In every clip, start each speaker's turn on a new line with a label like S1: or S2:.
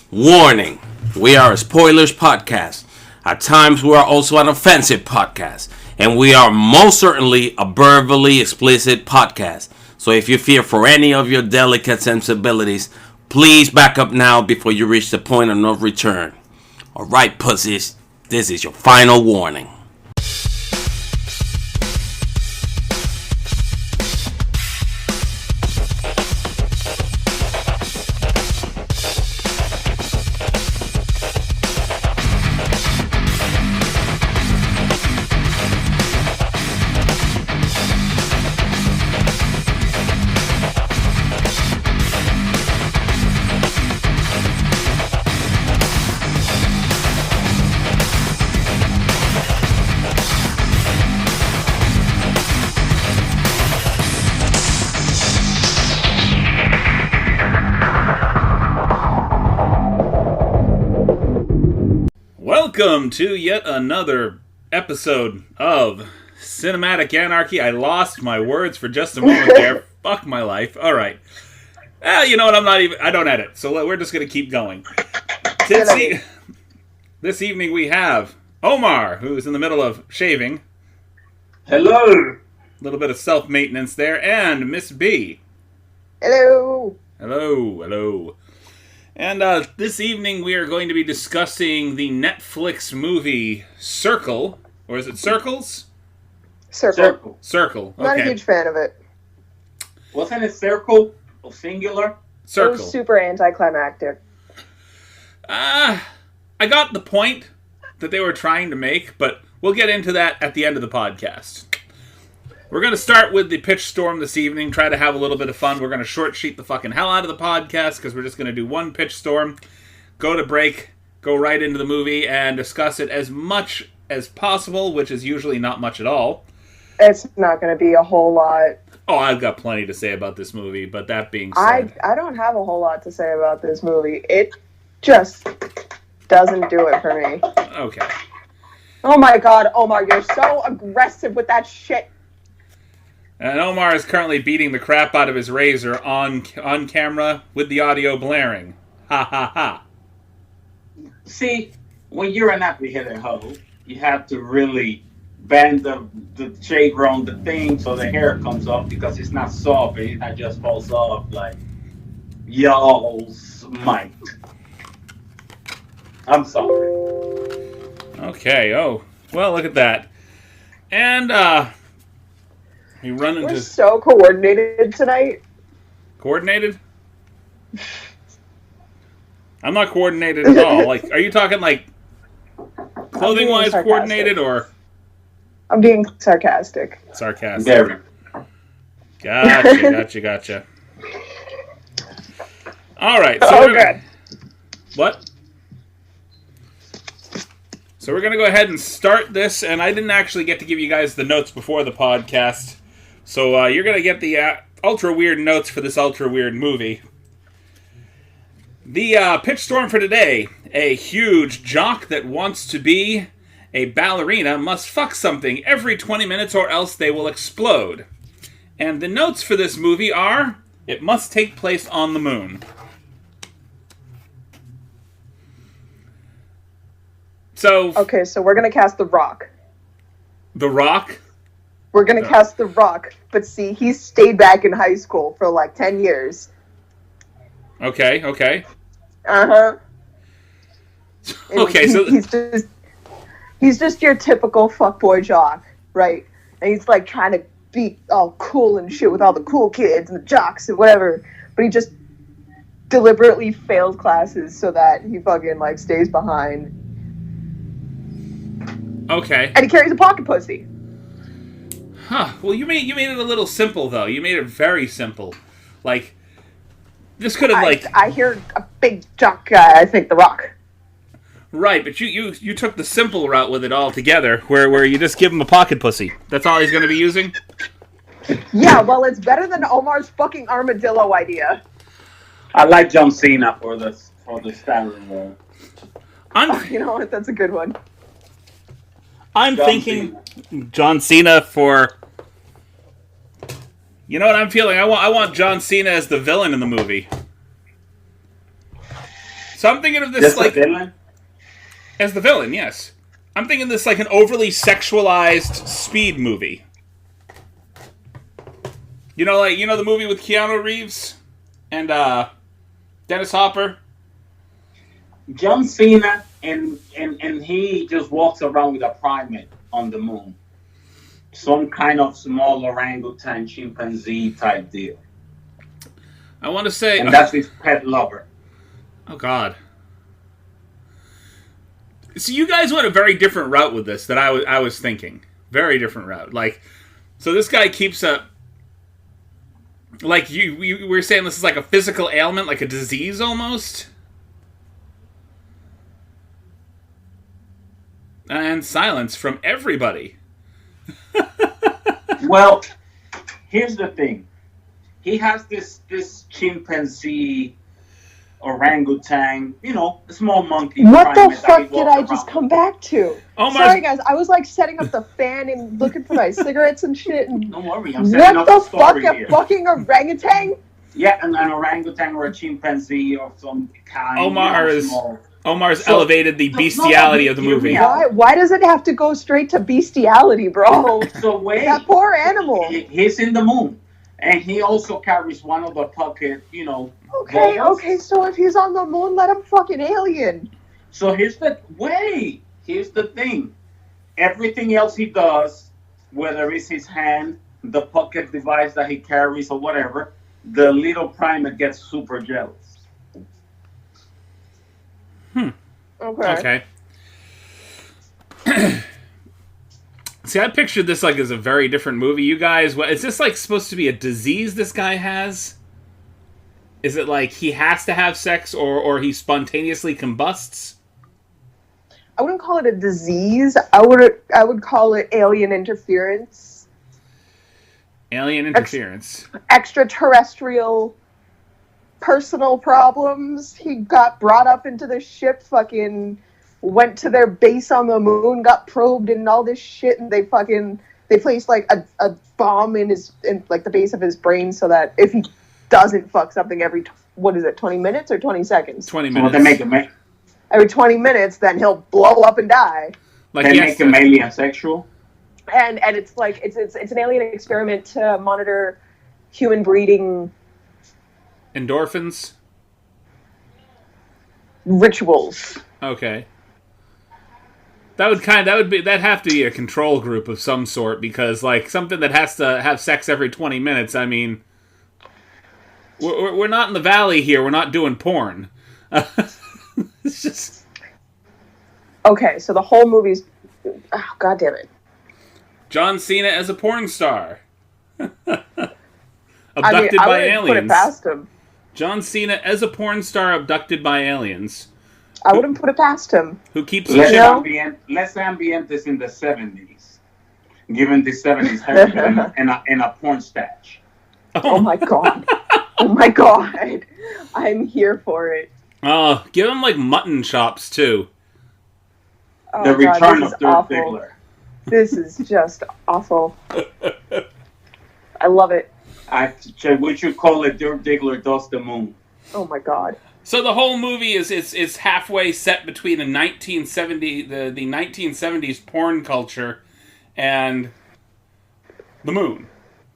S1: Warning, we are a spoilers podcast. At times we are also an offensive podcast. And we are most certainly a verbally explicit podcast. So if you fear for any of your delicate sensibilities, please back up now before you reach the point of no return. Alright, pussies, this is your final warning.
S2: Welcome to yet another episode of Cinematic Anarchy. I lost my words for just a moment there. Fuck my life. All right. You know what? I don't edit, so we're just going to keep going. This evening we have Omar, who's in the middle of shaving.
S3: Hello.
S2: A little bit of self-maintenance there. And Miss B.
S4: Hello.
S2: Hello. And this evening we are going to be discussing the Netflix movie Circle. Or is it Circles?
S4: Circle.
S2: Circle. Okay.
S4: Not a huge fan of it.
S3: Wasn't it circle or singular?
S2: Circle.
S4: It was super anticlimactic.
S2: I got the point that they were trying to make, but we'll get into that at the end of the podcast. We're going to start with the pitch storm this evening, try to have a little bit of fun. We're going to short sheet the fucking hell out of the podcast because we're just going to do one pitch storm, go to break, go right into the movie, and discuss it as much as possible, which is usually not much at all.
S4: It's not going to be a whole lot.
S2: Oh, I've got plenty to say about this movie, but that being said...
S4: I don't have a whole lot to say about this movie. It just doesn't do it for me.
S2: Okay.
S4: Oh my god, Omar, you're so aggressive with that shit.
S2: And Omar is currently beating the crap out of his razor on camera with the audio blaring. Ha ha ha.
S3: See, when you're an apprehended hoe, you have to really bend the shaver on the thing so the hair comes off because it's not soft and it just falls off like y'all's might. I'm sorry.
S2: Okay, oh. Well, look at that. And, we run into...
S4: We're so coordinated tonight.
S2: Coordinated? I'm not coordinated at all. Like, are you talking, like, clothing-wise coordinated, or...
S4: I'm being sarcastic.
S2: Sarcastic.
S3: Very.
S2: Gotcha. Alright, so
S4: good.
S2: What? So we're going to go ahead and start this, and I didn't actually get to give you guys the notes before the podcast, so you're going to get the ultra-weird notes for this ultra-weird movie. The pitch storm for today: a huge jock that wants to be a ballerina must fuck something every 20 minutes or else they will explode. And the notes for this movie are: it must take place on the moon. So...
S4: Okay, so we're going to cast The Rock.
S2: The Rock?
S4: We're going to cast The Rock, but see, he stayed back in high school for like 10 years.
S2: Okay.
S4: Uh-huh.
S2: Okay, so...
S4: He's just your typical fuckboy jock, right? And he's like trying to be all cool and shit with all the cool kids and the jocks and whatever, but he just deliberately fails classes so that he fucking like stays behind.
S2: Okay.
S4: And he carries a pocket pussy.
S2: Huh. Well, you made it a little simple, though. You made it very simple. Like, this could have,
S4: I hear a big jock guy, I think The Rock.
S2: Right, but you took the simple route with it all together, where you just give him a pocket pussy. That's all he's going to be using?
S4: Yeah, well, it's better than Omar's fucking armadillo idea.
S3: I like John Cena for the starring role.
S4: You know what? That's a good one.
S2: I'm thinking John Cena for... You know what I'm feeling? I want John Cena as the villain in the movie. So I'm thinking of this
S3: Just
S2: like
S3: a villain?
S2: as the villain. Yes, I'm thinking this like an overly sexualized speed movie. You know, like the movie with Keanu Reeves and Dennis Hopper.
S3: John Cena, and he just walks around with a primate on the moon. Some kind of small orangutan chimpanzee type deal.
S2: I want to say,
S3: And that's his pet lover.
S2: oh God. So you guys went a very different route with this than I was thinking. Very different route. Like, so this guy keeps a. Like we were saying, this is like a physical ailment, like a disease almost. And silence from everybody.
S3: Well, here's the thing. He has this chimpanzee, orangutan, a small monkey.
S4: What the
S3: primate that he
S4: fuck did
S3: walks
S4: I just
S3: around
S4: come
S3: with.
S4: back to?
S2: Omar's-
S4: Sorry, guys. I was like setting up the fan and looking for my cigarettes and shit. And
S3: Don't worry, I'm setting
S4: what
S3: up
S4: the
S3: a
S4: fuck?
S3: story
S4: A
S3: here.
S4: fucking orangutan?
S3: Yeah, an orangutan or a chimpanzee or some kind.
S2: Omar's
S3: So-
S2: elevated the
S3: no,
S2: bestiality of the
S3: hear
S2: movie.
S3: me out.
S4: Why does it have to go straight to bestiality, bro?
S3: So wait,
S4: That poor animal.
S3: he's in the moon, and he also carries one of the pocket,
S4: Okay,
S3: balls.
S4: okay. So if he's on the moon, let him fucking alien.
S3: So here's the thing. Everything else he does, whether it's his hand, the pocket device that he carries, or whatever, the little primate gets super jealous.
S4: Okay.
S2: See, I pictured this like as a very different movie. You guys, is this like supposed to be a disease this guy has? Is it like he has to have sex or he spontaneously combusts?
S4: I wouldn't call it a disease. I would call it alien interference.
S2: Alien interference.
S4: Extraterrestrial personal problems. He got brought up into the ship, fucking went to their base on the moon, got probed and all this shit, and they placed like a bomb in like the base of his brain so that if he doesn't fuck something every 20 minutes or 20 seconds?
S2: 20
S3: So
S2: minutes.
S3: they make him
S4: Every 20 minutes, then he'll blow up and die.
S2: Like
S3: they make him alien sexual.
S4: And it's like it's an alien experiment to monitor human breeding
S2: endorphins.
S4: Rituals.
S2: Okay. That'd have to be a control group of some sort, because like something that has to have sex every 20 minutes. I mean, we're not in the valley here. We're not doing porn. It's just
S4: okay. So the whole movie's God damn it.
S2: John Cena as a porn star, abducted
S4: I
S2: by
S4: wouldn't
S2: aliens.
S4: put it past him.
S2: John Cena as a porn star abducted by aliens.
S4: I wouldn't put it past him.
S2: Who keeps
S3: Less
S4: know?
S3: ambient is in the 70s, given the 70s haircut and a porn stash.
S4: Oh my god. Oh my god. I'm here for it.
S2: Give him like mutton chops too.
S4: Oh,
S3: The return
S4: this
S3: of
S4: is
S3: Dirk
S4: awful.
S3: Diggler.
S4: This is just awful. I love it.
S3: We should call it Dirk Diggler Does the Moon.
S4: Oh my god.
S2: So the whole movie is halfway set between the 1970s porn culture and the moon.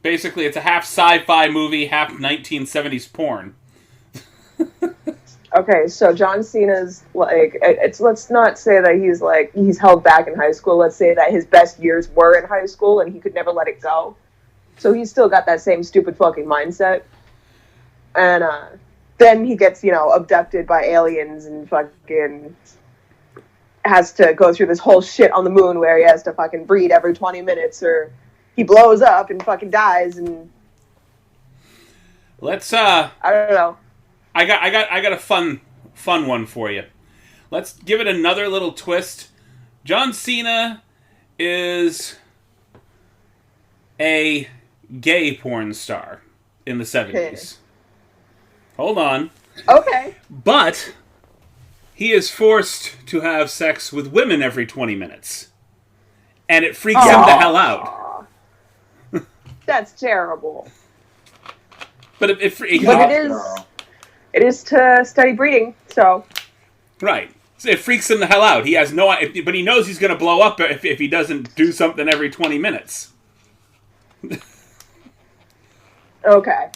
S2: Basically, it's a half sci-fi movie, half 1970s porn.
S4: Okay, so John Cena's like let's not say that he's held back in high school. Let's say that his best years were in high school and he could never let it go. So he's still got that same stupid fucking mindset. And then he gets, abducted by aliens and fucking has to go through this whole shit on the moon where he has to fucking breathe every 20 minutes or he blows up and fucking dies. And
S2: Let's
S4: I don't know.
S2: I got a fun one for you. Let's give it another little twist. John Cena is a gay porn star in the 70s.
S4: Okay.
S2: Hold on.
S4: Okay.
S2: But he is forced to have sex with women every 20 minutes. And it freaks him the hell out.
S4: That's terrible.
S2: But
S4: But it is to study breeding, so
S2: Right. So it freaks him the hell out. He has no... But he knows he's going to blow up if he doesn't do something every 20 minutes.
S4: Okay.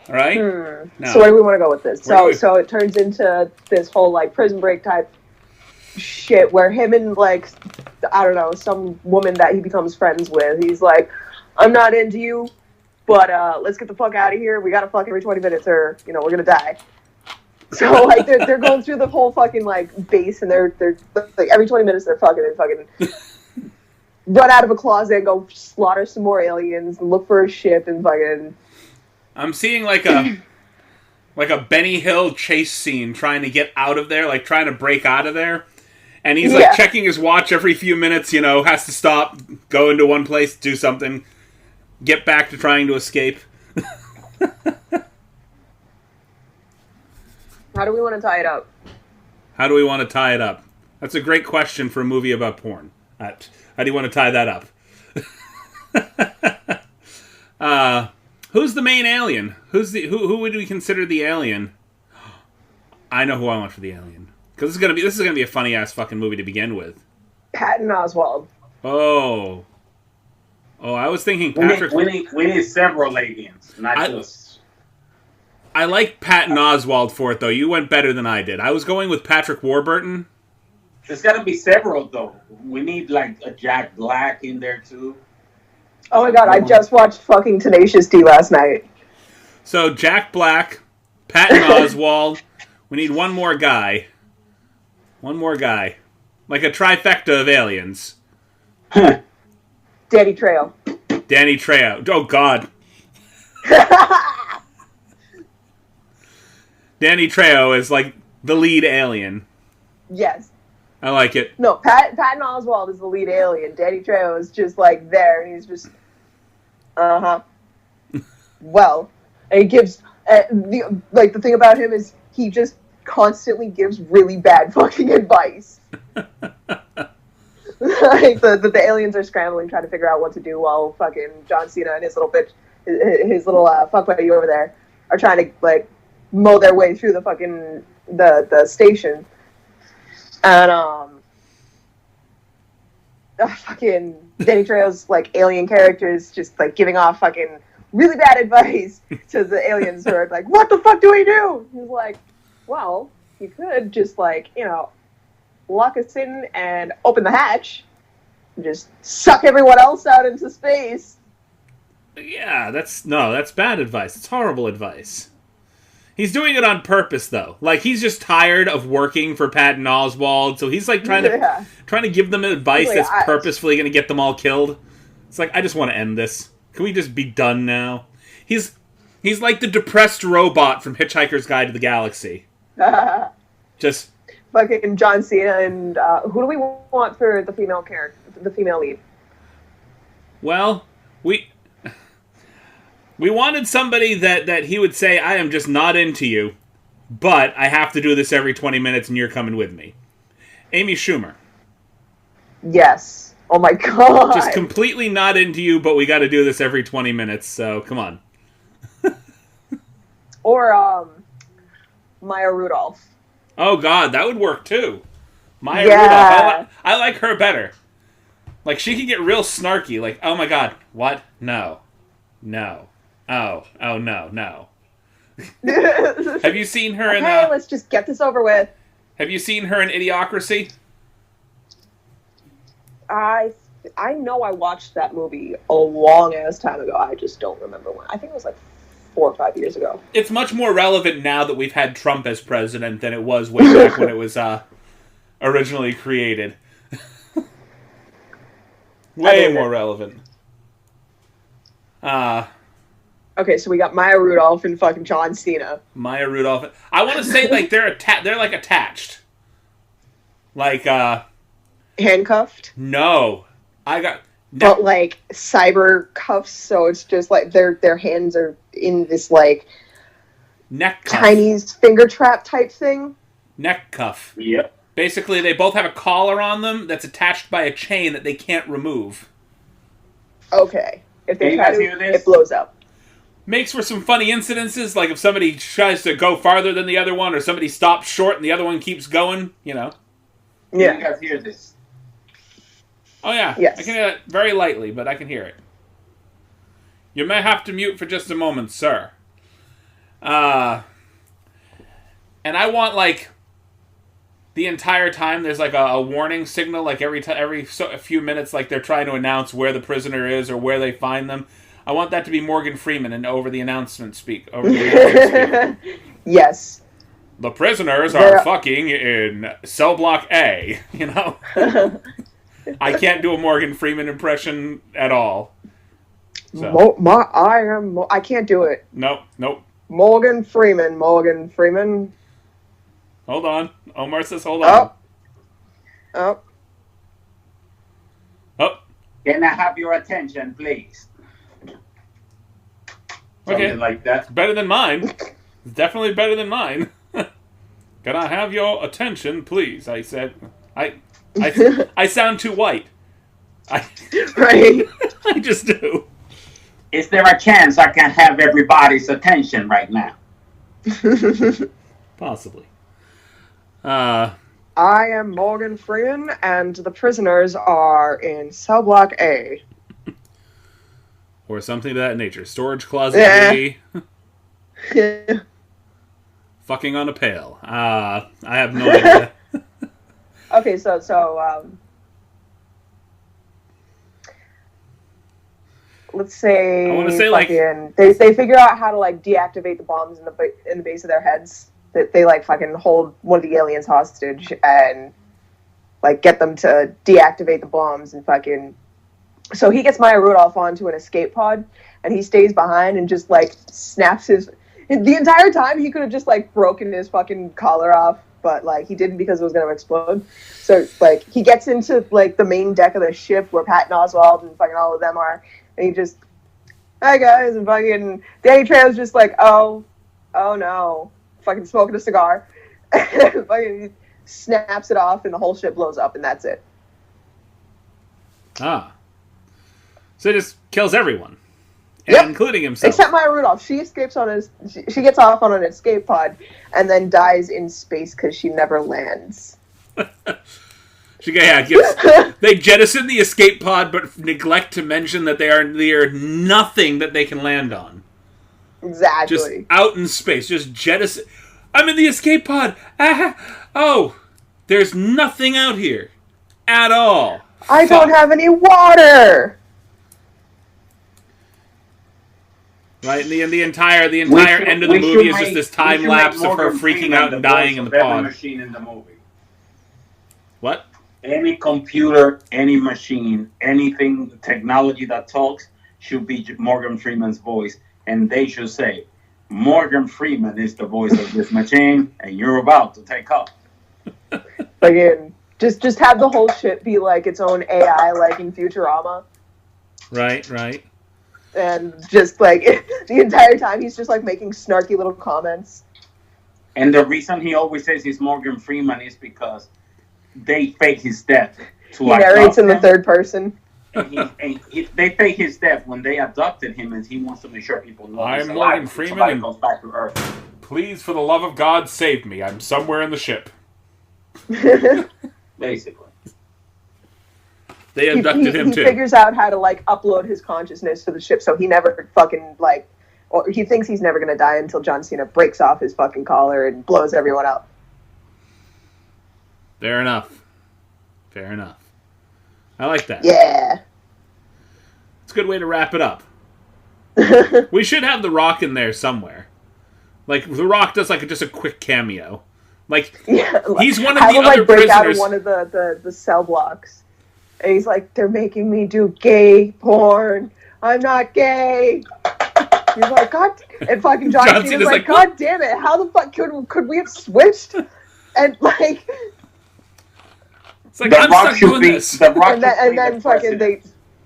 S2: All right?
S4: So where do we want to go with this? So it turns into this whole, like, Prison Break type shit where him and, like, I don't know, some woman that he becomes friends with, he's like, I'm not into you, but let's get the fuck out of here. We gotta fuck every 20 minutes or, you know, we're gonna die. So, like, they're going through the whole fucking, like, base, and they're like, every 20 minutes they're fucking and fucking run out of a closet and go slaughter some more aliens and look for a ship and fucking...
S2: I'm seeing, like a Benny Hill chase scene trying to get out of there, like, trying to break out of there. And he's, like, checking his watch every few minutes, you know, has to stop, go into one place, do something, get back to trying to escape.
S4: How do we want to tie it up?
S2: How do we want to tie it up? That's a great question for a movie about porn. How do you want to tie that up? Who's the main alien? Who would we consider the alien? I know who I want for the alien. Because this is gonna be a funny ass fucking movie to begin with.
S4: Patton Oswalt.
S2: Oh, I was thinking Patrick.
S3: We need several aliens, not just.
S2: I like Patton Oswalt for it though. You went better than I did. I was going with Patrick Warburton.
S3: There's got to be several though. We need like a Jack Black in there too.
S4: Oh my god! I just watched fucking Tenacious D last night.
S2: So Jack Black, Patton Oswalt. We need one more guy. One more guy. Like a trifecta of aliens.
S4: Danny Trejo.
S2: Danny Trejo. Oh, God. Danny Trejo is like the lead alien.
S4: Yes.
S2: I like it.
S4: No, Patton Oswalt is the lead alien. Danny Trejo is just like there, and he's just, well, and he gives the thing about him is he just constantly gives really bad fucking advice. Like the aliens are scrambling, trying to figure out what to do, while fucking John Cena and his little bitch, his little fuck buddy over there, are trying to like mow their way through the fucking the station. And fucking Danny Trejo's like alien characters just like giving off fucking really bad advice to the aliens who are like, what the fuck do we do? He's like, well, you could just like, you know, lock us in and open the hatch and just suck everyone else out into space.
S2: Yeah, that's bad advice. It's horrible advice. He's doing it on purpose, though. Like, he's just tired of working for Patton Oswalt, so he's, like, trying to give them advice that's purposefully going to get them all killed. It's like, I just want to end this. Can we just be done now? He's like the depressed robot from Hitchhiker's Guide to the Galaxy. Just...
S4: Fucking John Cena, and who do we want for the female character, the female lead?
S2: Well, we wanted somebody that he would say, I am just not into you, but I have to do this every 20 minutes and you're coming with me. Amy Schumer.
S4: Yes. Oh my god.
S2: Just completely not into you, but we got to do this every 20 minutes, so come on.
S4: Or, Maya Rudolph.
S2: Oh god, that would work too. Maya Rudolph. I like her better. Like, she can get real snarky, like, oh my god, what? No. Oh, no. Have you seen her in...
S4: Okay, let's just get this over with.
S2: Have you seen her in Idiocracy?
S4: I know I watched that movie a long-ass time ago. I just don't remember when. I think it was like 4 or 5 years ago.
S2: It's much more relevant now that we've had Trump as president than it was way back when it was originally created. Way more relevant.
S4: Okay, so we got Maya Rudolph and fucking John Cena.
S2: Maya Rudolph. I want to say like they're like attached. Like
S4: handcuffed?
S2: No.
S4: But like cyber cuffs, so it's just like their hands are in this like
S2: neck cuff.
S4: Chinese finger trap type thing.
S2: Neck cuff.
S3: Yep.
S2: Basically, they both have a collar on them that's attached by a chain that they can't remove.
S4: Okay. If they try to, it blows up.
S2: makes for some funny incidences, like if somebody tries to go farther than the other one, or somebody stops short and the other one keeps going, you know.
S3: Yeah. You guys hear this?
S2: Oh, yeah.
S4: Yes.
S2: I can hear it very lightly, but I can hear it. You may have to mute for just a moment, sir. And I want, like, the entire time there's, like, a warning signal, like, every a few minutes, like, they're trying to announce where the prisoner is or where they find them. I want that to be Morgan Freeman and over the announcement speak.
S4: Yes.
S2: The prisoners are fucking in cell block A, you know? I can't do a Morgan Freeman impression at all. So.
S4: I can't do it.
S2: Nope.
S4: Morgan Freeman.
S2: Hold on. Omar says hold on.
S4: Oh.
S3: Can I have your attention, please?
S2: Okay.
S3: Something like that.
S2: Better than mine. It's definitely better than mine. Can I have your attention, please? I said. I sound too white.
S4: Right.
S2: I just do.
S3: Is there a chance I can have everybody's attention right now?
S2: Possibly.
S4: I am Morgan Freeman, and the prisoners are in cell block A.
S2: Or something of that nature. Storage closet A. Fucking on a pail. I have no idea.
S4: Okay, so let's say,
S2: I want to say
S4: fucking, they figure out how to like deactivate the bombs in the base of their heads. That they like fucking hold one of the aliens hostage and like get them to deactivate the bombs and fucking. So he gets Maya Rudolph onto an escape pod and he stays behind and just like snaps his. The entire time he could have just like broken his fucking collar off, but like he didn't because it was gonna explode. So like he gets into like the main deck of the ship where Patton Oswalt and fucking all of them are, and he just, hi guys, and fucking Danny Trejo's just like, oh no, fucking smoking a cigar, and fucking he snaps it off and the whole ship blows up and that's it.
S2: Ah. So he just kills everyone.
S4: Yep.
S2: Including himself.
S4: Except Maya Rudolph. She escapes she gets off on an escape pod and then dies in space because she never lands.
S2: They jettison the escape pod but neglect to mention that they are nothing that they can land on.
S4: Exactly.
S2: Just out in space. Just jettison. I'm in the escape pod. Oh, there's nothing out here. At all.
S4: I don't have any water.
S2: Right, and the entire end of the movie is just this time lapse of her freaking out and dying in the pod.
S3: Machine in the movie.
S2: What?
S3: Any computer, any machine, anything, technology that talks should be Morgan Freeman's voice, and they should say, Morgan Freeman is the voice of this machine, and you're about to take off.
S4: Again, just have the whole shit be like its own AI, like in Futurama.
S2: Right.
S4: And just like the entire time he's just like making snarky little comments.
S3: And the reason he always says he's Morgan Freeman is because they fake his death.
S4: He narrates in the third person.
S3: They fake his death when they abducted him, and he wants to make sure people know
S2: I'm
S3: he's alive.
S2: Morgan Freeman,
S3: Somebody
S2: and
S3: goes back to Earth.
S2: Please, for the love of God, save me. I'm somewhere in the ship.
S3: Basically.
S2: They abducted him too.
S4: He figures out how to like upload his consciousness to the ship, so he never fucking like, or he thinks he's never gonna die until John Cena breaks off his fucking collar and blows everyone up.
S2: Fair enough. I like that.
S4: Yeah.
S2: It's a good way to wrap it up. We should have The Rock in there somewhere. Like The Rock does like just a quick cameo. Like he's one of the other
S4: break
S2: prisoners.
S4: Out of one of the cell blocks. And he's like, they're making me do gay porn. I'm not gay. He's like, God. And fucking John Cena's like, God damn it. How the fuck could we have switched? And like.
S2: It's like, I'm stuck doing this.
S4: And then fucking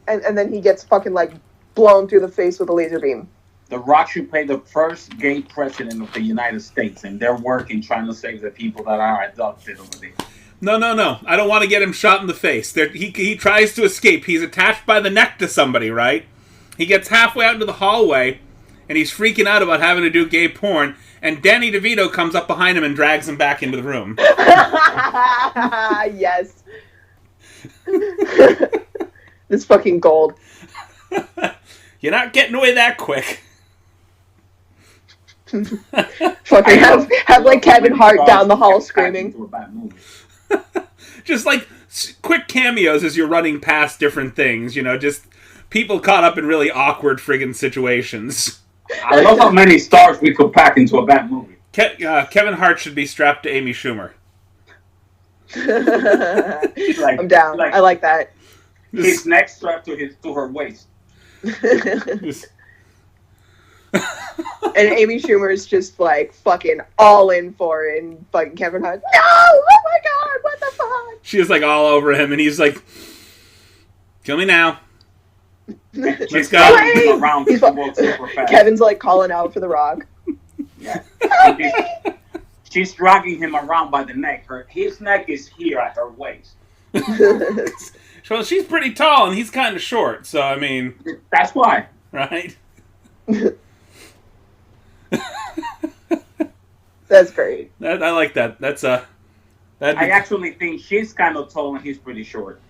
S4: and then he gets fucking like blown through the face with a laser beam.
S3: The Rock should play the first gay president of the United States, and they're working trying to save the people that are adopted over there.
S2: No. I don't want to get him shot in the face. He tries to escape. He's attached by the neck to somebody, right? He gets halfway out into the hallway, and he's freaking out about having to do gay porn, and Danny DeVito comes up behind him and drags him back into the room.
S4: Yes. This fucking gold.
S2: You're not getting away that quick.
S4: Fucking have like Kevin Hart down the hall screaming.
S2: Just like quick cameos as you're running past different things, you know, just people caught up in really awkward friggin' situations.
S3: I love how many stars we could pack into a bad movie.
S2: Kevin Hart should be strapped to Amy Schumer.
S4: I'm down. I like that.
S3: His neck strapped to her waist.
S4: And Amy Schumer's just like fucking all in for it, and fucking Kevin Hart, no! Oh my god, what the fuck?
S2: She is like all over him, and he's like, kill me now. Let's go.
S3: Around
S4: Kevin's like calling out for The Rock.
S3: Yeah. She's dragging him around by the neck. His neck is here at her waist.
S2: Well, she's pretty tall, and he's kind of short, so I mean...
S3: That's why.
S2: Right?
S4: That's great.
S2: I like that. That's I
S3: actually think she's kind of tall and he's pretty short.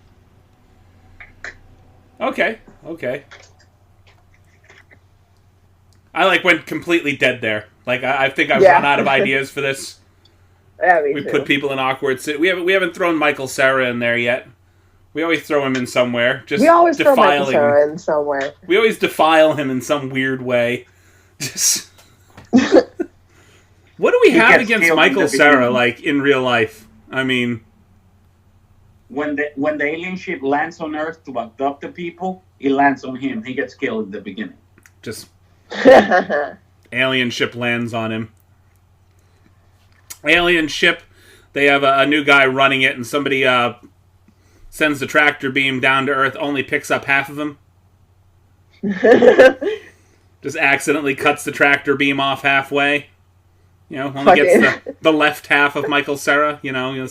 S2: Okay. I went completely dead there. Like I think I've run out of ideas for this.
S4: Yeah,
S2: we put people in awkward. We haven't thrown Michael Cera in there yet. We always throw him in somewhere.
S4: We always throw Michael Cera in somewhere.
S2: We always defile him in some weird way. Just. What do we have against Michael Cera, like, in real life? I mean...
S3: When the alien ship lands on Earth to abduct the people, it lands on him. He gets killed in the beginning.
S2: Just... alien ship lands on him. Alien ship, they have a new guy running it, and somebody sends the tractor beam down to Earth, only picks up half of him. Just accidentally cuts the tractor beam off halfway. You know, only gets the left half of Michael Cera, you know.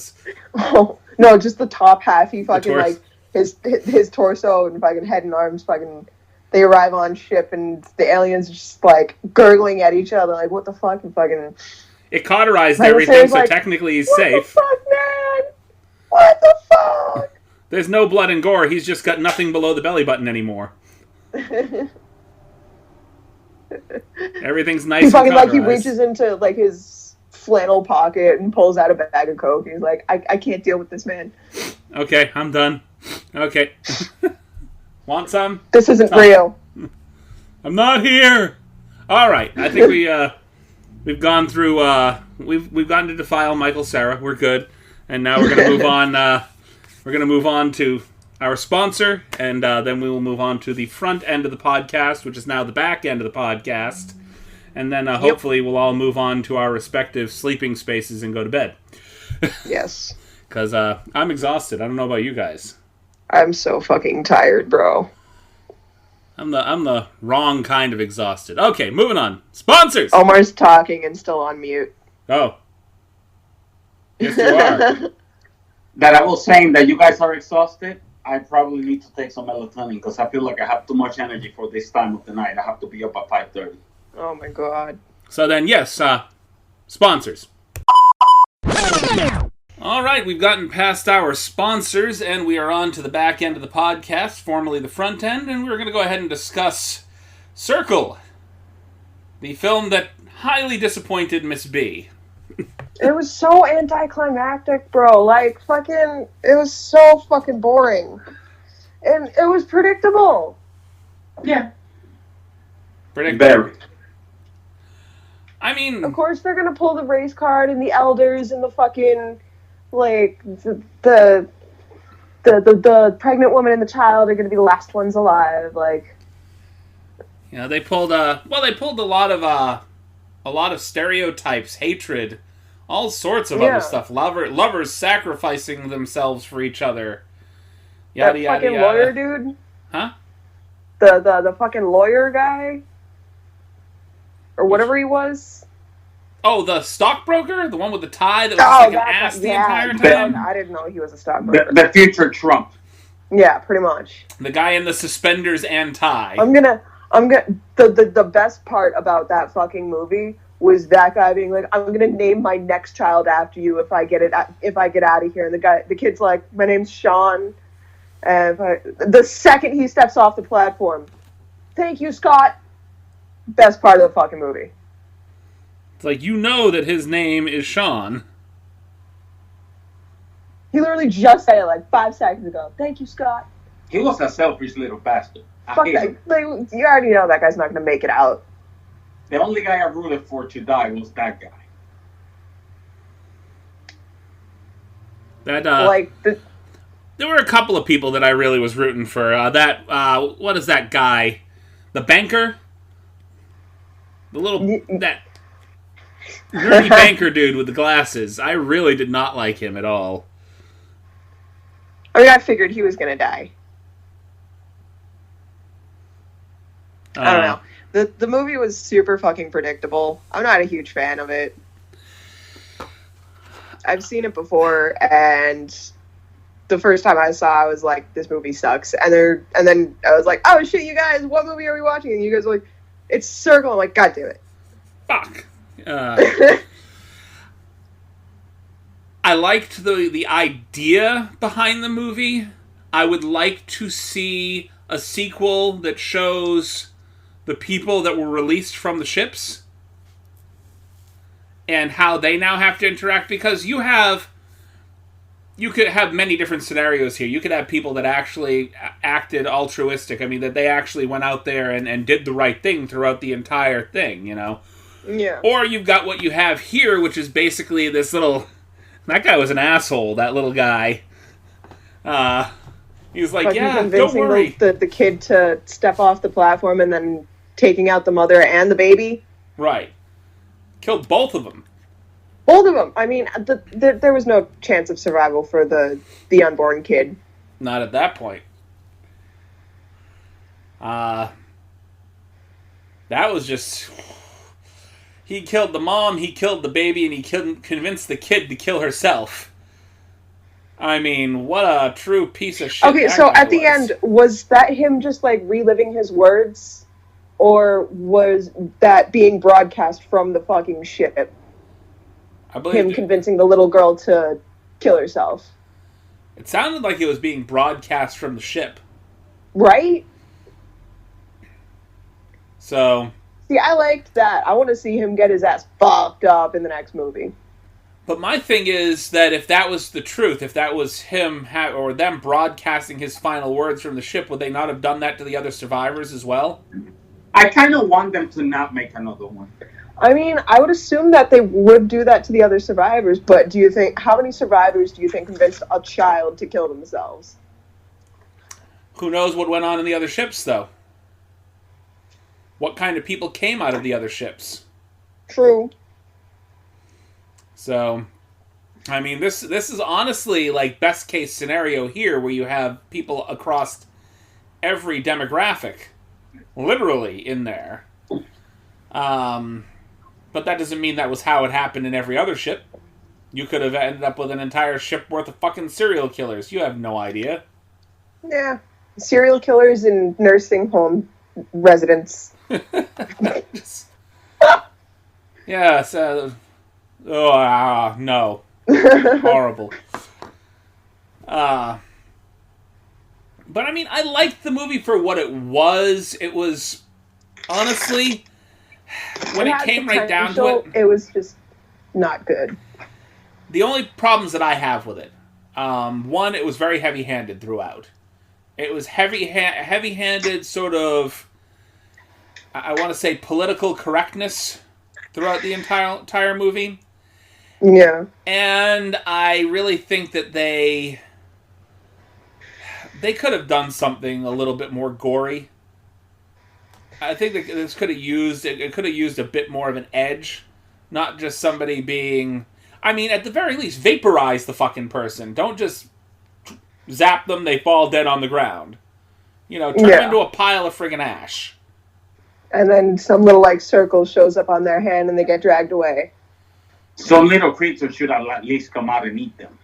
S4: Oh, no, just the top half. He fucking, like, his torso and fucking head and arms fucking... They arrive on ship, and the aliens are just, like, gurgling at each other, like, what the fuck? And fucking...
S2: It cauterized everything, so like, technically he's safe.
S4: What the fuck, man? What the fuck?
S2: There's no blood and gore. He's just got nothing below the belly button anymore. Everything's nice. He fucking
S4: like he reaches into like his flannel pocket and pulls out a bag of coke. He's like, I can't deal with this man.
S2: Okay, I'm done. Okay, want some?
S4: This isn't real.
S2: I'm not here. All right, I think we've gone through. We've gotten to defile Michael Cera. We're good, and now we're gonna move on. We're gonna move on to our sponsor, and then we will move on to the front end of the podcast, which is now the back end of the podcast. And then hopefully we'll all move on to our respective sleeping spaces and go to bed.
S4: Yes.
S2: Because I'm exhausted. I don't know about you guys.
S4: I'm so fucking tired, bro.
S2: I'm the wrong kind of exhausted. Okay, moving on. Sponsors!
S4: Omar's talking and still on mute.
S2: Oh. Yes, you are.
S3: That I was saying that you guys are exhausted. I probably need to take some melatonin because I feel like I have too much energy for this time of the night. I have to be up at 5:30.
S4: Oh my god.
S2: So then, yes, sponsors. All right, we've gotten past our sponsors, and we are on to the back end of the podcast, formerly the front end, and we're going to go ahead and discuss Circle, the film that highly disappointed Miss B.
S4: It was so anticlimactic, bro. Like, fucking... It was so fucking boring. And it was predictable.
S3: Yeah.
S2: Predictable.
S3: Very.
S2: I mean...
S4: Of course they're gonna pull the race card and the elders and the fucking... Like, the pregnant woman and the child are gonna be the last ones alive. Like...
S2: You know, they pulled a lot of stereotypes, hatred... All sorts of other stuff. Lovers sacrificing themselves for each other. Yada,
S4: that fucking lawyer dude?
S2: Huh?
S4: The fucking lawyer guy? Or whatever he was?
S2: Oh, the stockbroker? The one with the tie that was like an ass the entire time?
S4: I didn't know he was a stockbroker.
S3: The future Trump.
S4: Yeah, pretty much.
S2: The guy in the suspenders and tie.
S4: I'm The best part about that fucking movie was that guy being like, "I'm gonna name my next child after you if I get out of here." And the kid's like, "My name's Sean." And the second he steps off the platform, "Thank you, Scott." Best part of the fucking movie.
S2: It's like, you know that his name is Sean.
S4: He literally just said it like 5 seconds ago. "Thank you, Scott."
S3: He was a selfish little bastard.
S4: Fuck that. Like, you already know that guy's not gonna make it out.
S3: The only guy I rooted for to die was that guy.
S2: There were a couple of people that I really was rooting for. What is that guy? The banker? That nerdy banker dude with the glasses. I really did not like him at all.
S4: I mean, I figured he was gonna die. I don't know. The movie was super fucking predictable. I'm not a huge fan of it. I've seen it before, and the first time I saw it, I was like, this movie sucks. And then I was like, oh shit, you guys, what movie are we watching? And you guys were like, it's Circle. I'm like, God damn it.
S2: Fuck. I liked the idea behind the movie. I would like to see a sequel that shows the people that were released from the ships and how they now have to interact, because you could have many different scenarios here. You could have people that actually acted altruistic. I mean, that they actually went out there and did the right thing throughout the entire thing, you know?
S4: Yeah.
S2: Or you've got what you have here, which is basically this little... That guy was an asshole, that little guy. He was like, yeah, don't worry.
S4: The kid to step off the platform and then taking out the mother and the baby.
S2: Right. Killed both of them.
S4: Both of them. I mean, there was no chance of survival for the unborn kid.
S2: Not at that point. That was just... He killed the mom, he killed the baby, and he convinced the kid to kill herself. I mean, what a true piece of shit.
S4: Okay, so at the end, was that him just, like, reliving his words? Or was that being broadcast from the fucking ship?
S2: I believe
S4: him convincing the little girl to kill herself.
S2: It sounded like it was being broadcast from the ship.
S4: Right?
S2: So...
S4: See, I liked that. I want to see him get his ass fucked up in the next movie.
S2: But my thing is that if that was the truth, if that was him or them broadcasting his final words from the ship, would they not have done that to the other survivors as well?
S3: I kind of want them to not make another one.
S4: I mean, I would assume that they would do that to the other survivors, but do you think, how many survivors do you think convinced a child to kill themselves?
S2: Who knows what went on in the other ships, though? What kind of people came out of the other ships?
S4: True.
S2: So, I mean, this is honestly like best case scenario here, where you have people across every demographic, literally in there. But that doesn't mean that was how it happened in every other ship. You could have ended up with an entire ship worth of fucking serial killers. You have no idea.
S4: Yeah, serial killers in nursing home residents.
S2: Yes. No. Horrible. But I mean, I liked the movie for what it was. It was, honestly, when it came right down to it,
S4: it was just not good.
S2: The only problems that I have with it, one, it was very heavy-handed throughout. It was heavy-handed, sort of, I want to say, political correctness throughout the entire movie.
S4: Yeah.
S2: And I really think that they could have done something a little bit more gory. I think that this could have used a bit more of an edge, not just somebody being, I mean, at the very least, vaporize the fucking person. Don't just zap them, they fall dead on the ground. You know, turn them into a pile of friggin' ash.
S4: And then some little, like, circle shows up on their hand and they get dragged away.
S3: Some little creature should have at least come out and eat them.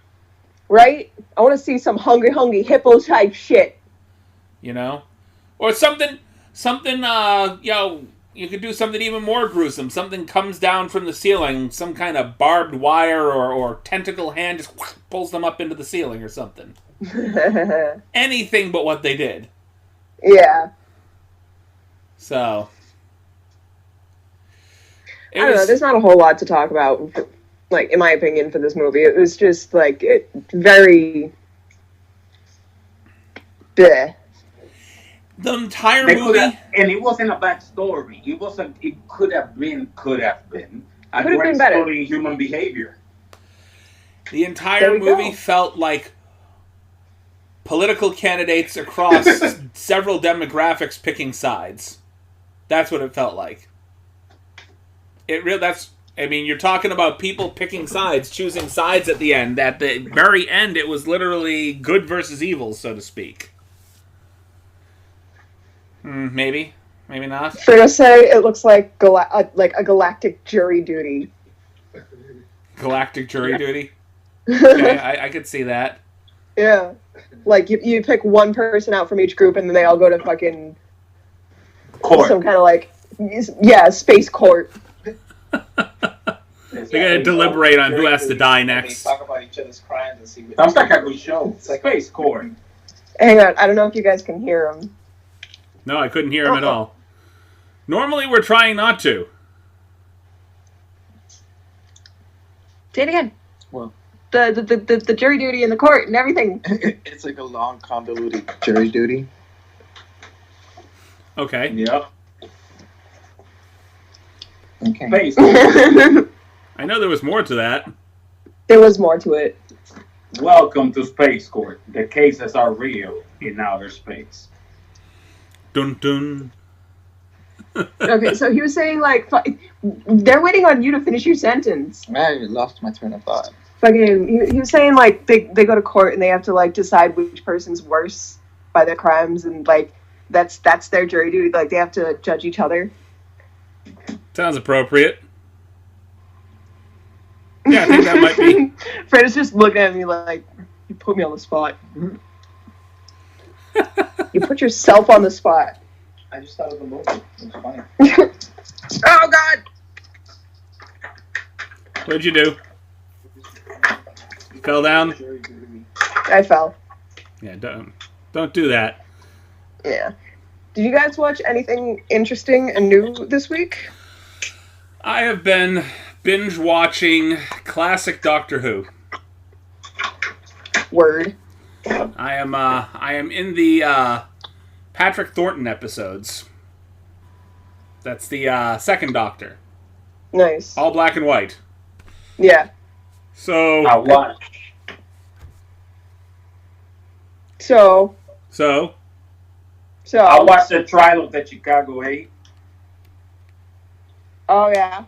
S4: Right? I want to see some hungry hippo type shit.
S2: You know? Or something something, you could do something even more gruesome. Something comes down from the ceiling, some kind of barbed wire or tentacle hand just pulls them up into the ceiling or something. Anything but what they did.
S4: Yeah.
S2: So.
S4: I don't know, there's not a whole lot to talk about, like, in my opinion, for this movie. It was just, like, very... bleh.
S2: The entire movie...
S3: and it wasn't a bad story. It wasn't... It could have been a great
S4: better.
S3: story in human behavior.
S2: The entire movie
S4: go.
S2: felt like political candidates across several demographics picking sides. That's what it felt like. You're talking about people picking sides, choosing sides at the end. At the very end, it was literally good versus evil, so to speak. Maybe not.
S4: Fair to say, it looks like a galactic jury duty.
S2: Galactic jury duty. Okay, I could see that.
S4: Yeah, like you pick one person out from each group, and then they all go to fucking
S3: Court.
S4: some kind of space court.
S2: They gotta deliberate on who has to die next.
S5: They talk about each other's crimes and see.
S3: Sounds like a good show. It's like Space Court.
S4: Hang on, I don't know if you guys can hear him.
S2: No, I couldn't hear him at all. Normally, we're trying not to.
S4: Say it again.
S5: Well,
S4: the jury duty in the court and everything.
S5: it's like a long, convoluted jury duty.
S2: Okay.
S3: Yep.
S5: Okay.
S3: Space Court.
S2: I know there was more to that.
S4: There was more to it.
S3: Welcome to Space Court. The cases are real in outer space.
S2: Dun dun.
S4: Okay, so he was saying, like, they're waiting on you to finish your sentence.
S5: I lost my train of thought.
S4: Fucking, he was saying, like, they go to court and they have to, like, decide which person's worse by their crimes, and, like, that's their jury duty. Like, they have to judge each other.
S2: Sounds appropriate. Yeah, I think that might be.
S4: Fred is just looking at me like, you put me on the spot. You put yourself on the spot.
S5: I just thought of the movie. It was funny.
S4: Oh, God!
S2: What'd you do? You fell down?
S4: I fell.
S2: Yeah, don't do that.
S4: Yeah. Did you guys watch anything interesting and new this week?
S2: I have been binge watching classic Doctor Who.
S4: Word.
S2: I am in the Patrick Thornton episodes. That's the second Doctor.
S4: Nice.
S2: All black and white.
S4: Yeah.
S2: So.
S3: I watched.
S4: So.
S3: I watched the trial of the Chicago 8.
S4: Oh, yeah.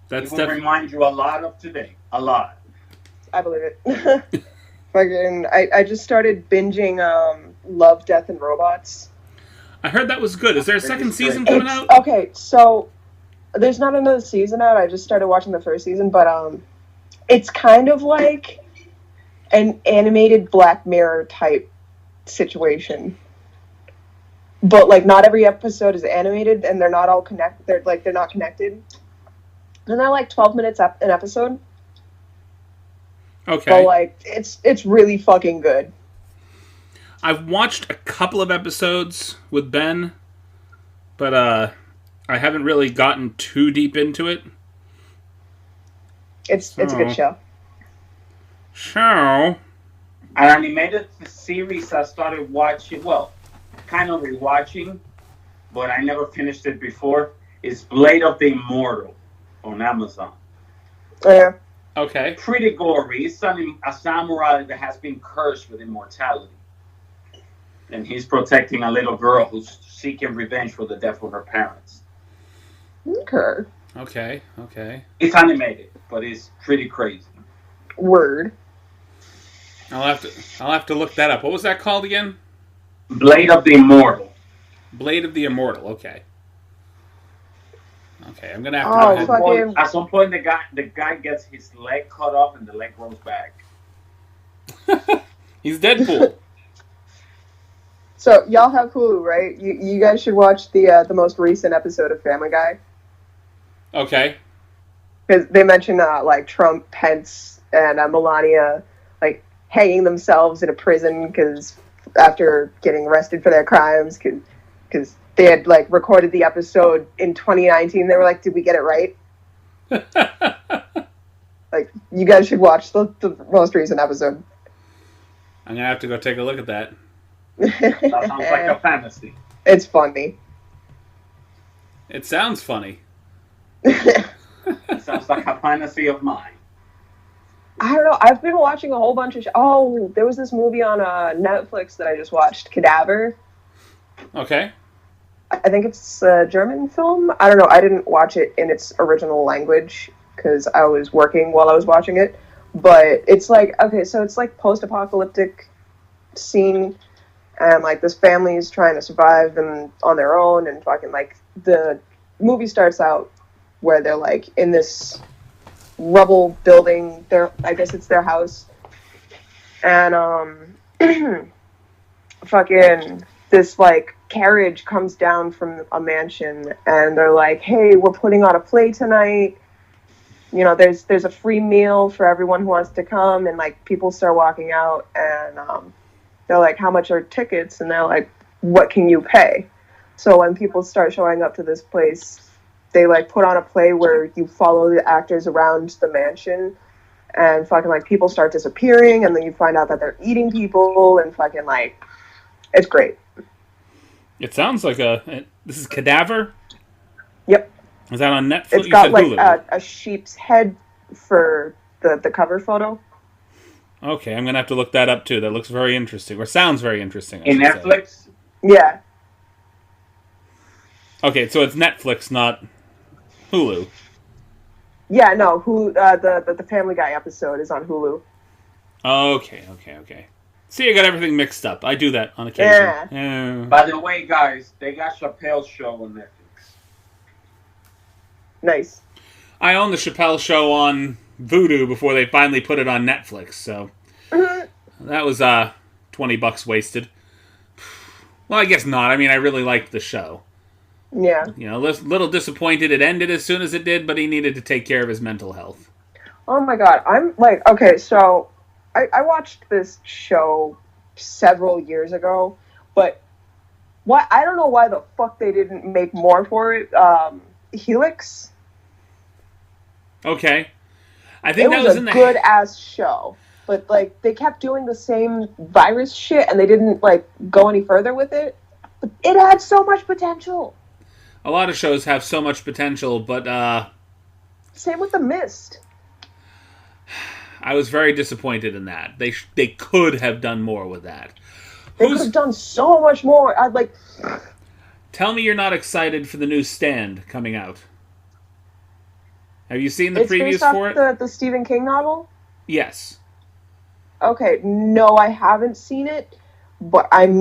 S2: That's
S3: It will remind you a lot of today. A lot.
S4: I believe it. Fucking, I just started binging Love, Death, and Robots.
S2: I heard that was good. Is there a second season coming out?
S4: Okay, so there's not another season out. I just started watching the first season, but it's kind of like an animated Black Mirror type situation. But like not every episode is animated, and they're not all connected. They're not connected. And they're like 12 minutes an episode.
S2: Okay.
S4: But like it's really fucking good.
S2: I've watched a couple of episodes with Ben, but I haven't really gotten too deep into it.
S4: It's a good show.
S2: So,
S3: An animated series I started watching, well, kind of rewatching, but I never finished it before, is Blade of the Immortal on Amazon.
S4: Oh, yeah.
S2: okay.
S3: Pretty gory. It's a samurai that has been cursed with immortality. And he's protecting a little girl who's seeking revenge for the death of her parents.
S4: Okay.
S2: Okay.
S3: It's animated, but it's pretty crazy.
S4: Word.
S2: I'll have to look that up. What was that called again?
S3: Blade of the Immortal.
S2: Blade of the Immortal. Okay. Okay, I'm gonna have to.
S4: Oh, fucking.
S3: At some point, the guy gets his leg cut off and the leg grows back.
S2: He's Deadpool.
S4: So y'all have Hulu, right? You guys should watch the most recent episode of Family Guy.
S2: Okay.
S4: Because they mention like Trump, Pence, and Melania like hanging themselves in a prison because after getting arrested for their crimes, because they had like recorded the episode in 2019. They were like, "Did we get it right?" Like, you guys should watch the most recent episode.
S2: I'm gonna have to go take a look at that.
S3: That sounds like a fantasy.
S4: It's funny.
S2: It sounds funny.
S3: It sounds like a fantasy of mine.
S4: I don't know. I've been watching a whole bunch of. Oh, there was this movie on Netflix that I just watched, Cadaver.
S2: Okay.
S4: I think it's a German film. I don't know. I didn't watch it in its original language because I was working while I was watching it. But it's like, okay, so it's like post-apocalyptic scene, and like this family is trying to survive and on their own, and fucking like the movie starts out where they're like in this rubble building. I guess it's their house, and fucking this like carriage comes down from a mansion, and they're like, "Hey, we're putting on a play tonight. You know, there's a free meal for everyone who wants to come." And like people start walking out, and they're like, "How much are tickets?" And they're like, "What can you pay?" So when people start showing up to this place, they like put on a play where you follow the actors around the mansion, and fucking like people start disappearing, and then you find out that they're eating people, and fucking like, it's great.
S2: It sounds like this is Cadaver?
S4: Yep.
S2: Is that on Netflix?
S4: It's got like a sheep's head for the cover photo.
S2: Okay, I'm going to have to look that up too. That looks very interesting. Or sounds very interesting.
S3: In Netflix?
S2: Say.
S4: Yeah.
S2: Okay, so it's Netflix, not Hulu.
S4: Yeah, no, the Family Guy episode is on Hulu.
S2: Okay. See, I got everything mixed up. I do that on occasion. Yeah.
S3: By the way, guys, they got Chappelle's show on Netflix.
S4: Nice.
S2: I own the Chappelle Show on Vudu before they finally put it on Netflix, so that was $20 wasted. Well, I guess not. I mean, I really liked the show.
S4: Yeah.
S2: You know, little disappointed it ended as soon as it did, but he needed to take care of his mental health.
S4: Oh my god, I'm like, okay, so I watched this show several years ago, but I don't know why the fuck they didn't make more for it. Helix.
S2: Okay. I think that
S4: was
S2: in the
S4: good ass show, but like they kept doing the same virus shit and they didn't like go any further with it. But it had so much potential.
S2: A lot of shows have so much potential, but
S4: same with The Mist.
S2: I was very disappointed in that. They could have done more with that.
S4: They could have done so much more. I'd like.
S2: Tell me you're not excited for the new Stand coming out. Have you seen the previews for it?
S4: It's the Stephen King novel?
S2: Yes.
S4: Okay, no, I haven't seen it, but I've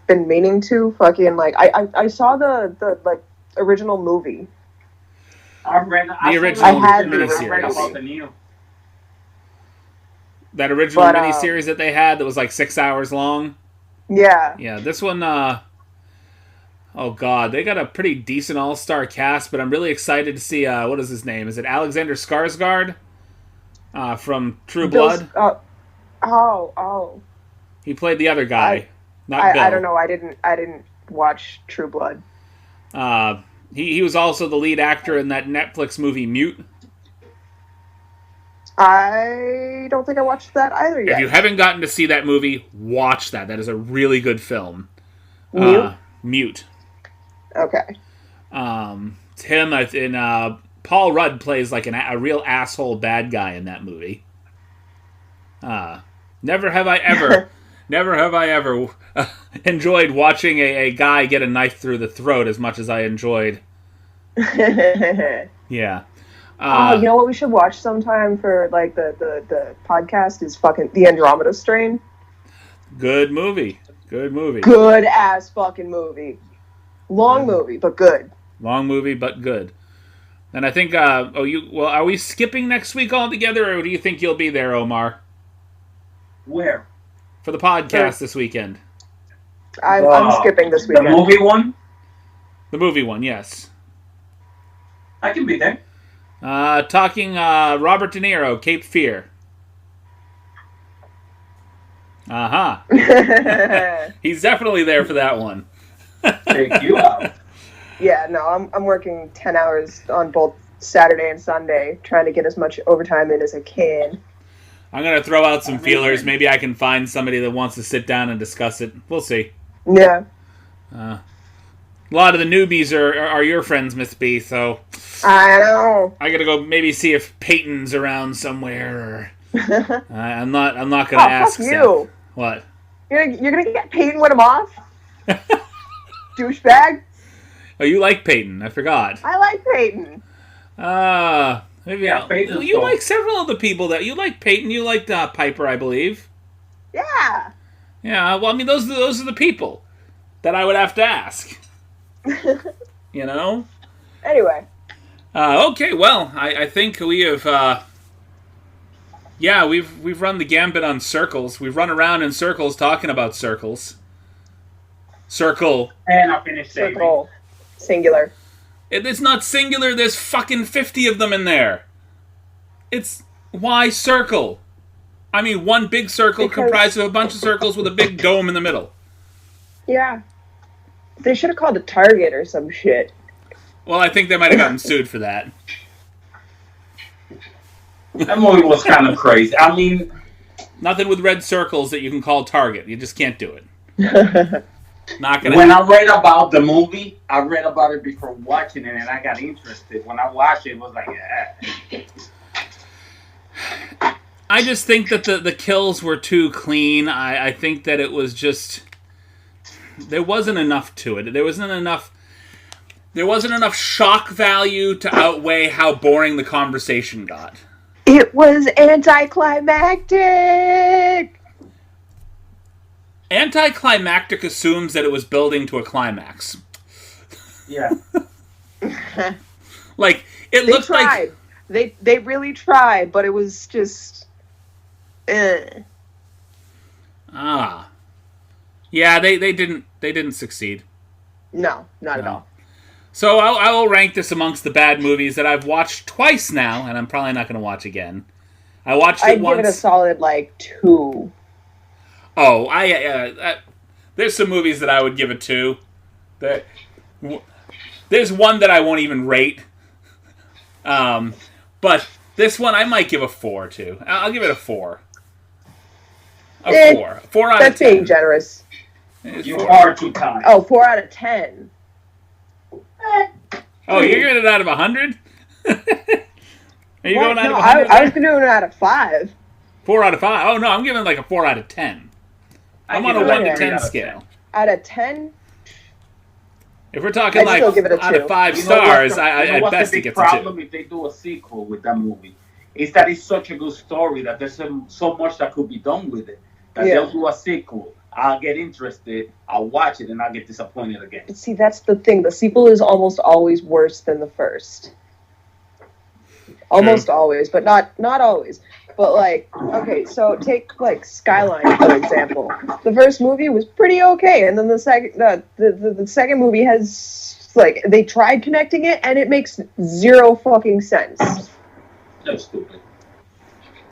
S4: been meaning to. Fucking like, I saw the like original movie.
S3: I read
S2: the original miniseries. That original miniseries that they had that was like 6 hours long.
S4: Yeah.
S2: Yeah, this one, oh god, they got a pretty decent all-star cast, but I'm really excited to see, what is his name? Is it Alexander Skarsgård? From True Blood?
S4: Oh.
S2: He played the other guy, not Bill.
S4: I don't know, I didn't watch True Blood.
S2: He was also the lead actor in that Netflix movie Mute.
S4: I don't think I watched that either yet.
S2: If you haven't gotten to see that movie, watch that. That is a really good film.
S4: Mute?
S2: Mute.
S4: Okay.
S2: It's him, and Paul Rudd plays like a real asshole bad guy in that movie. Never have I ever enjoyed watching a guy get a knife through the throat as much as I enjoyed. Yeah.
S4: You know what we should watch sometime for like the podcast is fucking The Andromeda Strain.
S2: Good movie.
S4: Good ass fucking movie. Long movie, but good.
S2: Long movie, but good. And I think, are we skipping next week altogether, or do you think you'll be there, Omar?
S3: Where?
S2: For the podcast this weekend.
S4: I'm skipping this
S3: The
S4: weekend.
S3: movie one?
S2: The movie one, yes.
S3: I can be there.
S2: Talking Robert De Niro, Cape Fear. He's definitely there for that one.
S3: Take you out.
S4: Yeah, no, I'm working 10 hours on both Saturday and Sunday, trying to get as much overtime in as I can.
S2: I'm going to throw out some feelers. Maybe I can find somebody that wants to sit down and discuss it. We'll see.
S4: Yeah.
S2: A lot of the newbies are your friends, Miss B, so
S4: I know.
S2: I got to go maybe see if Peyton's around somewhere. Or I'm not going to ask.
S4: Fuck you.
S2: What?
S4: You're gonna get Peyton with him off? Douchebag.
S2: Oh, you like Peyton? I forgot.
S4: I like Peyton.
S2: Maybe
S3: Yeah, Peyton's
S2: you
S3: cool.
S2: like several of the people that you like. Peyton, you liked Piper, I believe.
S4: Yeah.
S2: Yeah. Well, I mean, those are the people that I would have to ask. You know.
S4: Anyway.
S2: Okay. Well, I think we have. Yeah, we've run the gambit on circles. We've run around in circles talking about circles. Circle.
S3: And I finished saving.
S4: Circle. Singular.
S2: It's not singular. There's fucking 50 of them in there. It's why circle? I mean, one big circle comprised of a bunch of circles with a big dome in the middle.
S4: Yeah. They should have called it Target or some shit.
S2: Well, I think they might have gotten sued for that.
S3: That movie was kind of crazy. I mean,
S2: Nothing with red circles that you can call Target. You just can't do it. Not gonna.
S3: when I read about the movie, I read about it before watching it, and I got interested. When I watched it, it was like,
S2: I just think that the kills were too clean. I think that it was just there wasn't enough to it. There wasn't enough shock value to outweigh how boring the conversation got.
S4: It was anticlimactic.
S2: Anticlimactic assumes that it was building to a climax.
S3: yeah.
S2: Like it
S4: They
S2: looked
S4: tried.
S2: like
S4: They really tried, but it was just.
S2: yeah, they didn't succeed.
S4: No, not at all.
S2: So I will rank this amongst the bad movies that I've watched twice now, and I'm probably not going to watch again. I watched it
S4: I'd
S2: once.
S4: give it a solid 2.
S2: Oh, there's some movies that I would give it 2. There's one that I won't even rate. But this one I might give a 4 to. I'll give it a 4. A 4. 4 out of 10.
S4: That's being generous.
S2: It's
S3: You
S2: 4.
S3: are too kind.
S4: Oh, 4 out of 10.
S2: Oh, you're giving it out of 100? Are you
S4: What?
S2: going out
S4: No,
S2: of 100?
S4: I was doing it out of 5.
S2: 4 out of 5? Oh, no, I'm giving like a 4 out of 10. I'm on a
S3: give it
S2: 1 to
S3: a 3
S2: 10
S3: out of
S2: scale.
S4: Out of 10?
S2: If we're talking
S4: I'd
S2: like
S4: still give it a
S2: out
S4: 2.
S2: of 5
S3: You know what's
S2: stars,
S3: the- you know
S2: at
S3: what's
S2: best
S3: the
S2: it
S3: big
S2: gets a
S3: problem
S2: 2.
S3: if they do a sequel with that movie? Is that it's such a good story that there's so much that could be done with it. That
S4: Yeah.
S3: they'll do a sequel. I'll get interested, I'll watch it, and I'll get disappointed again.
S4: See, that's the thing. The sequel is almost always worse than the first. Almost always, but not always. But okay, so take Skyline for example. The first movie was pretty okay, and then the second movie has they tried connecting it, and it makes zero fucking sense.
S3: That's stupid.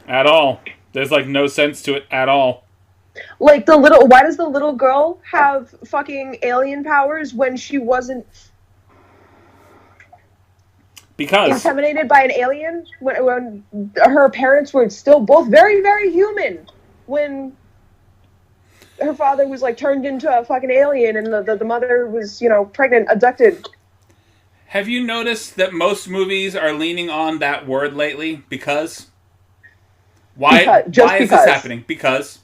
S2: At all. There's no sense to it at all.
S4: Why does the little girl have fucking alien powers when she wasn't
S2: Because
S4: intimidated by an alien? When her parents were still both very, very human when her father was turned into a fucking alien and the mother was, pregnant, abducted.
S2: have you noticed that most movies are leaning on that word lately? Because? Why is this happening? Because.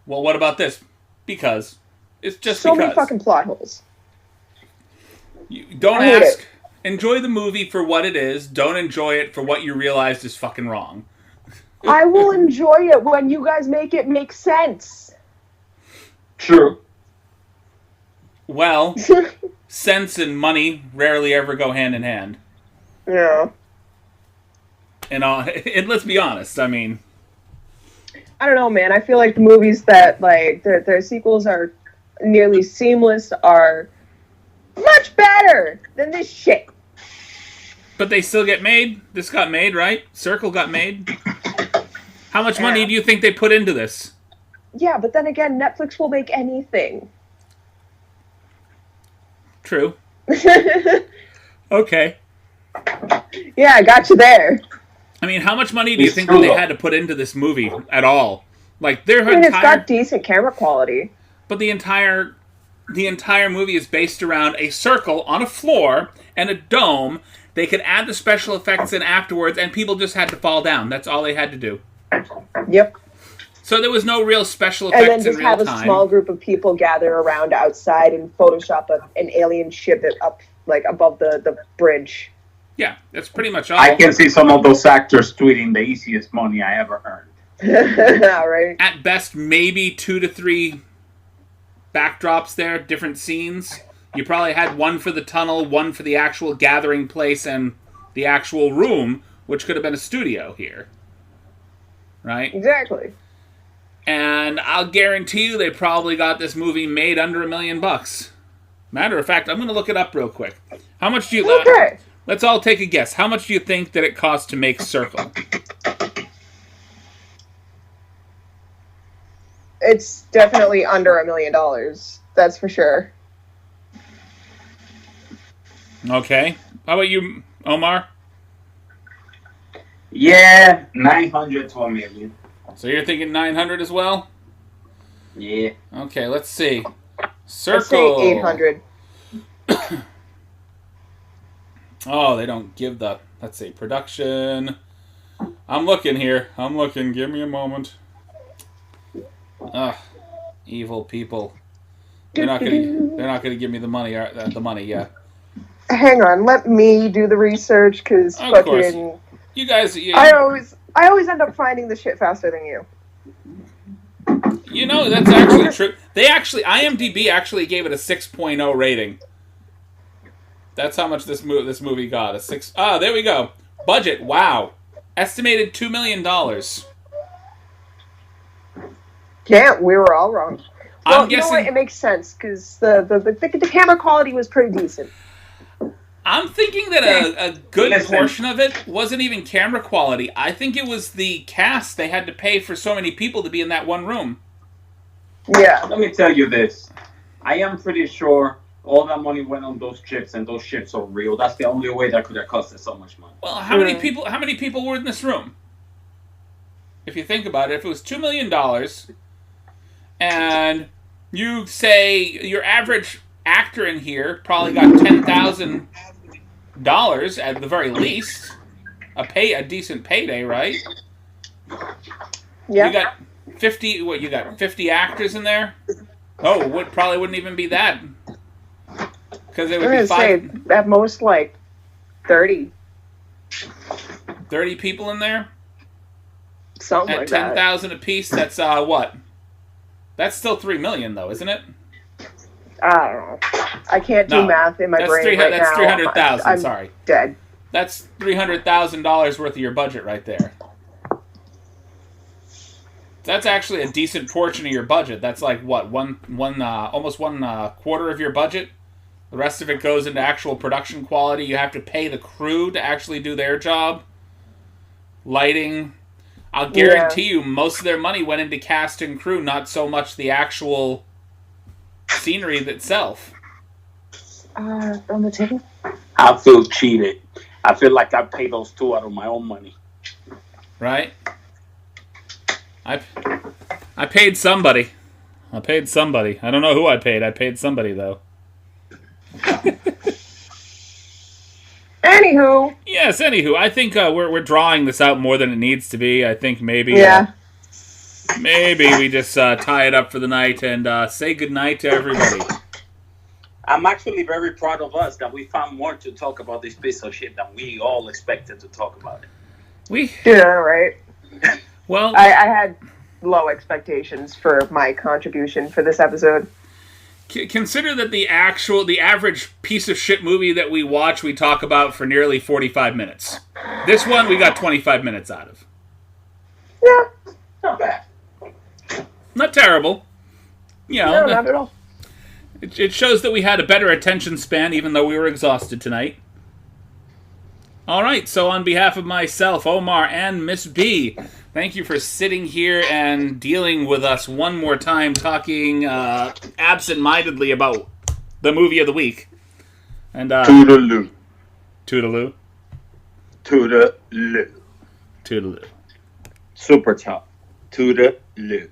S2: Well, what about this? Because. It's just
S4: so
S2: because.
S4: many fucking plot holes.
S2: You don't
S4: I hate
S2: ask.
S4: it.
S2: Enjoy the movie for what it is. Don't enjoy it for what you realized is fucking wrong.
S4: I will enjoy it when you guys make it make sense.
S3: True.
S2: Well, sense and money rarely ever go hand in hand.
S4: Yeah.
S2: And let's be honest. I mean,
S4: I don't know, man. I feel like the movies that their sequels are Nearly Seamless are much better than this shit.
S2: But they still get made. This got made, right? Circle got made. How much money do you think they put into this?
S4: Yeah, but then again, Netflix will make anything.
S2: True. Okay.
S4: Yeah, I got you there.
S2: I mean, how much money do you think that they had to put into this movie at all? Like, their entire...
S4: it's got decent camera quality.
S2: But the entire movie is based around a circle on a floor and a dome. They could add the special effects in afterwards, and people just had to fall down. That's all they had to do.
S4: Yep.
S2: So there was no real special effects in real time.
S4: And then just have a small group of people gather around outside and Photoshop an alien ship up, like, above the bridge.
S2: Yeah, that's pretty much all.
S3: I can see some of those actors tweeting the easiest money I ever earned.
S4: Right.
S2: At best, maybe 2 to 3 backdrops there, different scenes. You probably had one for the tunnel, one for the actual gathering place, and the actual room, which could have been a studio here. Right?
S4: Exactly.
S2: And I'll guarantee you they probably got this movie made under $1 million. Matter of fact, I'm going to look it up real quick. How much do you...
S4: Okay.
S2: Let's all take a guess. How much do you think that it cost to make Circle?
S4: It's definitely under $1 million. That's for sure.
S2: Okay. How about you, Omar?
S3: Yeah, 900 to $1 million.
S2: So you're thinking 900 as well?
S3: Yeah.
S2: Okay, let's see.
S4: Let's say
S2: Circle.
S4: 800.
S2: Oh, they don't give the... Let's see. Production. I'm looking here. I'm looking. Give me a moment. Ugh. Evil people. They're not gonna give me the money. Yeah.
S4: Hang on, let me do the research because
S2: Of course.
S4: fucking.
S2: You guys.
S4: I always end up finding the shit faster than you.
S2: You know, that's actually true. IMDb actually gave it a 6.0 rating. That's how much this movie got. A 6. Ah, there we go. Budget. Wow. Estimated $2 million.
S4: Yeah, we were all wrong. Well,
S2: I'm
S4: you know
S2: guessing.
S4: what? It makes sense because the camera quality was pretty decent.
S2: I'm thinking that a good portion of it wasn't even camera quality. I think it was the cast. They had to pay for so many people to be in that one room.
S4: Yeah.
S3: Let me tell you this. I am pretty sure all that money went on those chips, and those chips are real. That's the only way that could have costed so much money.
S2: Well, how many people were in this room? If you think about it, if it was $2 million, and you say your average actor in here probably got $10,000 at the very least, a decent payday, right?
S4: Yeah.
S2: You got 50. What you got? 50 actors in there? Oh, probably wouldn't even be that, because it would be
S4: say at most like 30
S2: people in there.
S4: Something
S2: At
S4: like that.
S2: 10,000 apiece, that's what? That's still $3 million, though, isn't it?
S4: I don't know. I can't do math in my brain right
S2: that's
S4: now.
S2: 300,000.
S4: I'm
S2: Sorry,
S4: dead.
S2: that's $300,000 worth of your budget right there. That's actually a decent portion of your budget. That's like what almost one quarter of your budget. The rest of it goes into actual production quality. You have to pay the crew to actually do their job. Lighting. I'll guarantee you most of their money went into cast and crew, not so much the actual scenery itself.
S4: On the table?
S3: I feel cheated. I feel like I paid those two out of my own money.
S2: Right? I paid somebody. I don't know who I paid. I paid somebody, though.
S4: Anywho.
S2: Yes, I think we're drawing this out more than it needs to be. I think maybe maybe we just tie it up for the night and say goodnight to everybody.
S3: I'm actually very proud of us that we found more to talk about this piece of shit than we all expected to talk about it.
S4: Yeah, right.
S2: Well,
S4: I had low expectations for my contribution for this episode.
S2: Consider that the average piece of shit movie that we watch, we talk about for nearly 45 minutes. This one, we got 25 minutes out of.
S4: Yeah.
S3: Not bad.
S2: Not terrible. You know,
S4: no, not at all.
S2: It shows that we had a better attention span, even though we were exhausted tonight. All right, so on behalf of myself, Omar, and Miss B, thank you for sitting here and dealing with us one more time, talking absent-mindedly about the movie of the week. And
S3: Toodaloo.
S2: Toodaloo.
S3: Toodaloo.
S2: Toodaloo.
S3: Super tough. Toodaloo.